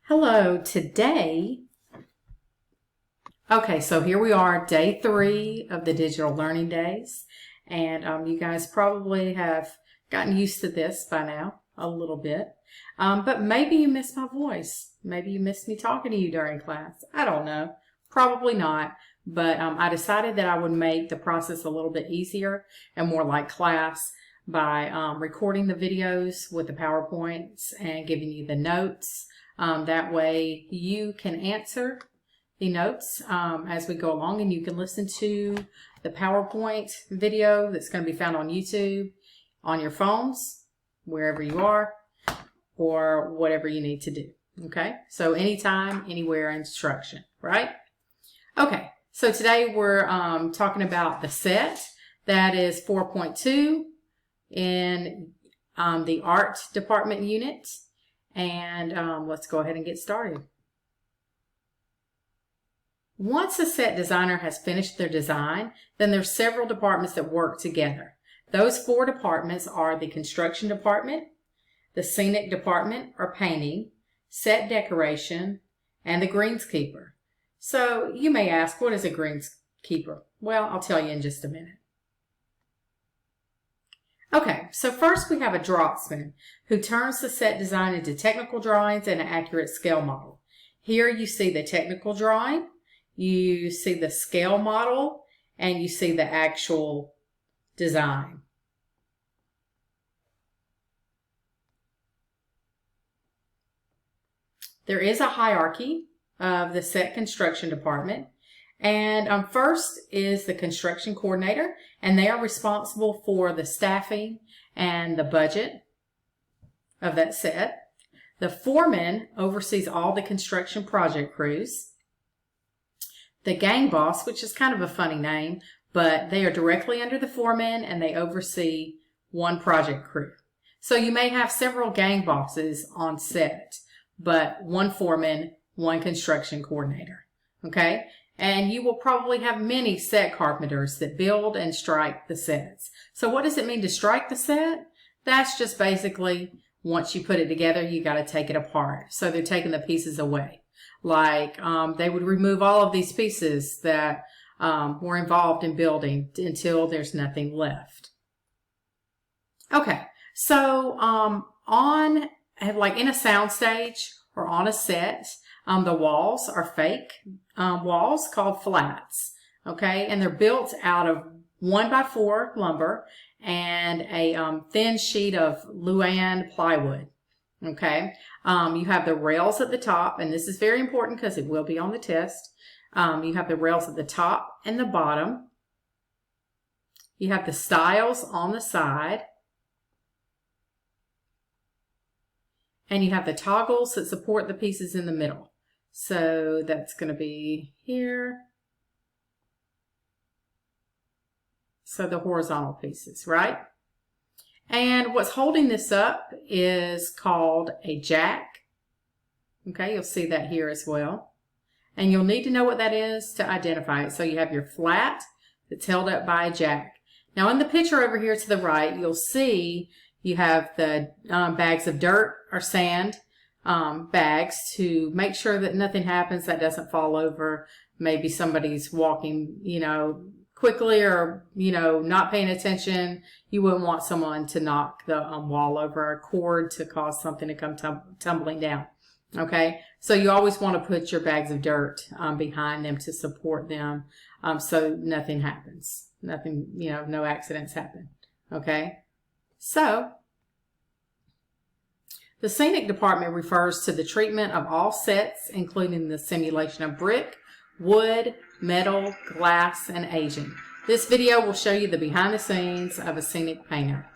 Hello, so here we are, day 3 of the Digital Learning Days. And you guys probably have gotten used to this by now, a little bit. But maybe you miss my voice. Maybe you miss me talking to you during class. I don't know. Probably not. But I decided that I would make the process a little bit easier and more like class by recording the videos with the PowerPoints and giving you the notes. That way you can answer the notes as we go along, and you can listen to the PowerPoint video that's going to be found on YouTube, on your phones, wherever you are, or whatever you need to do. Okay, so anytime, anywhere instruction, right? Okay, so today we're talking about the set. That is 4.2 in the art department unit. And let's go ahead and get started. Once a set designer has finished their design, then there's several departments that work together. Those 4 departments are the construction department, the scenic department or painting, set decoration, and the greenskeeper. So you may ask, what is a greenskeeper? Well, I'll tell you in just a minute. Okay, so first we have a draftsman who turns the set design into technical drawings and an accurate scale model. Here you see the technical drawing, you see the scale model, and you see the actual design. There is a hierarchy of the set construction department. And first is the construction coordinator, and they are responsible for the staffing and the budget of that set. The foreman oversees all the construction project crews. The gang boss, which is kind of a funny name, but they are directly under the foreman and they oversee one project crew. So you may have several gang bosses on set, but one foreman, one construction coordinator. Okay? And you will probably have many set carpenters that build and strike the sets. So what does it mean to strike the set? That's just basically, once you put it together, you got to take it apart. So they're taking the pieces away. Like they would remove all of these pieces that were involved in building until there's nothing left. Okay, so in a soundstage or on a set, the walls are fake walls called flats, okay? And they're built out of 1x4 lumber and a thin sheet of Luan plywood, okay? You have the rails at the top, and this is very important because it will be on the test. You have the rails at the top and the bottom. You have the stiles on the side. And you have the toggles that support the pieces in the middle. So that's going to be here. So the horizontal pieces, right? And what's holding this up is called a jack. Okay, you'll see that here as well. And you'll need to know what that is to identify it. So you have your flat that's held up by a jack. Now in the picture over here to the right, you'll see you have the bags of dirt or sand bags to make sure that nothing happens, that doesn't fall over. Maybe somebody's walking, quickly or, not paying attention. You wouldn't want someone to knock the wall over, a cord to cause something to come tumbling down. Okay, so you always want to put your bags of dirt behind them to support them so nothing happens. Nothing, no accidents happen. Okay, so the scenic department refers to the treatment of all sets, including the simulation of brick, wood, metal, glass, and aging. This video will show you the behind the scenes of a scenic painter.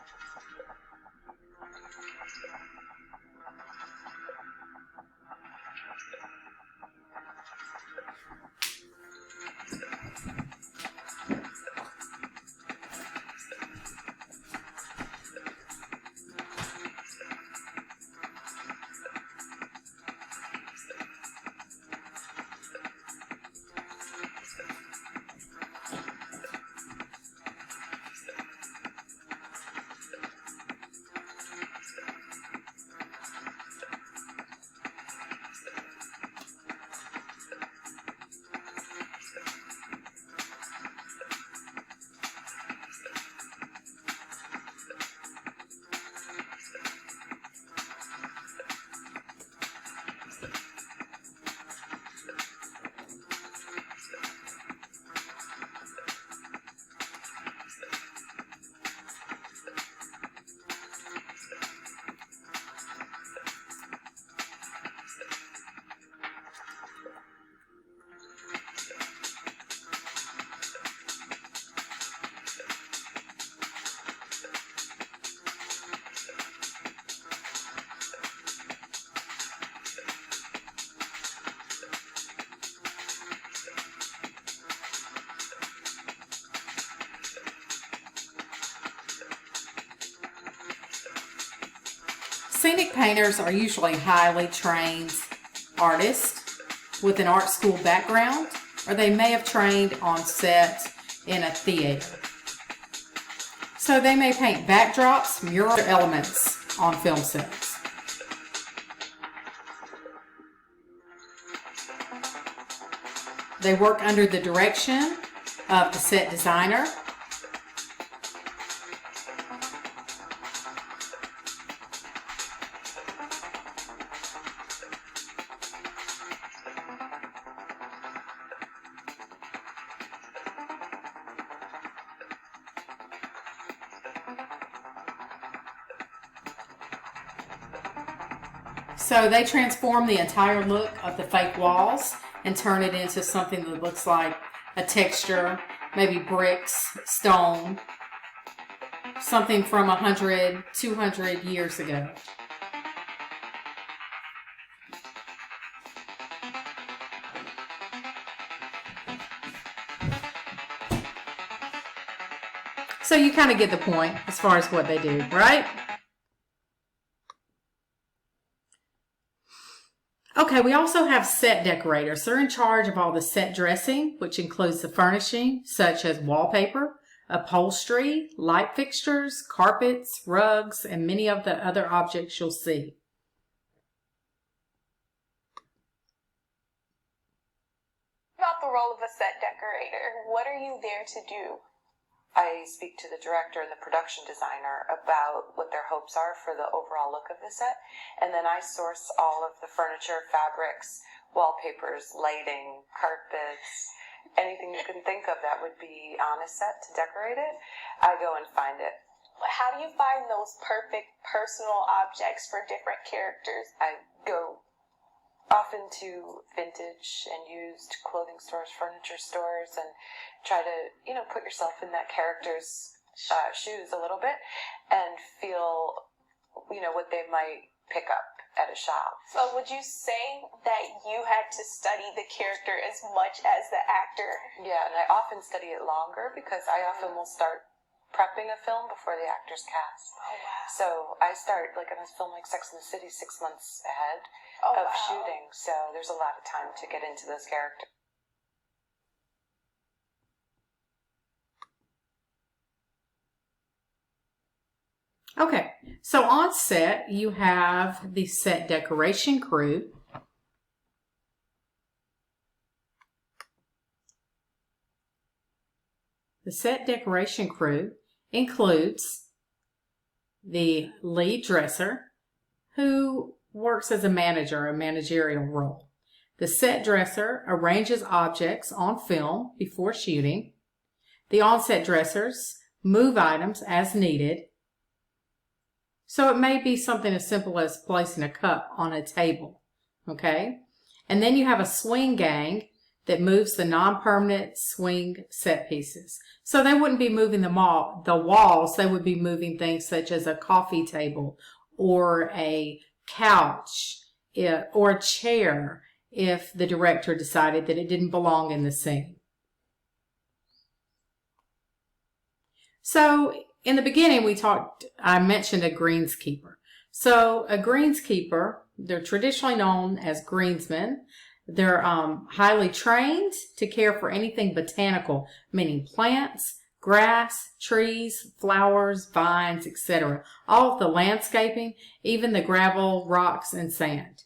stick painters are usually highly trained artists with an art school background, or they may have trained on set in a theater. So they may paint backdrops, mural elements on film sets. They work under the direction of the set designer. So they transform the entire look of the fake walls and turn it into something that looks like a texture, maybe bricks, stone, something from 100, 200 years ago. So you kind of get the point as far as what they do, right? Okay, we also have set decorators. They're in charge of all the set dressing, which includes the furnishing, such as wallpaper, upholstery, light fixtures, carpets, rugs, and many of the other objects you'll see. About the role of a set decorator, what are you there to do? I speak to the director and the production designer about what their hopes are for the overall look of the set, and then I source all of the furniture, fabrics, wallpapers, lighting, carpets, anything you can think of that would be on a set to decorate it. I go and find it. How do you find those perfect personal objects for different characters? I go often to vintage and used clothing stores, furniture stores, and try to, put yourself in that character's shoes a little bit and feel, what they might pick up at a shop. So would you say that you had to study the character as much as the actor? Yeah, and I often study it longer because I often will start prepping a film before the actor's cast. Oh, wow. So I start, like on a film like Sex and the City, 6 months ahead of shooting. So there's a lot of time to get into those characters. Okay, so on set you have the set decoration crew. The set decoration crew includes the lead dresser, who works as a manager, a managerial role. The set dresser arranges objects on film before shooting. The on-set dressers move items as needed. So it may be something as simple as placing a cup on a table, okay? And then you have a swing gang that moves the non-permanent swing set pieces. So they wouldn't be moving the walls, they would be moving things such as a coffee table or a couch or a chair if the director decided that it didn't belong in the scene. So in the beginning I mentioned a greenskeeper. So a greenskeeper, they're traditionally known as greensmen. They're highly trained to care for anything botanical, meaning plants, grass, trees, flowers, vines, etc. All of the landscaping, even the gravel, rocks, and sand.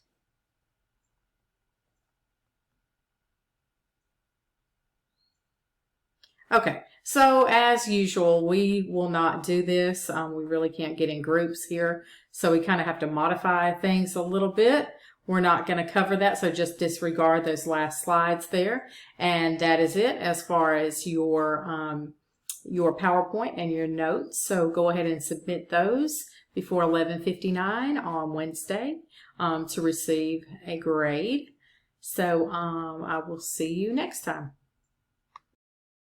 Okay, so as usual, we will not do this. We really can't get in groups here, so we kind of have to modify things a little bit. We're not going to cover that, so just disregard those last slides there. And that is it as far as your PowerPoint and your notes. So go ahead and submit those before 11:59 on Wednesday to receive a grade. So I will see you next time.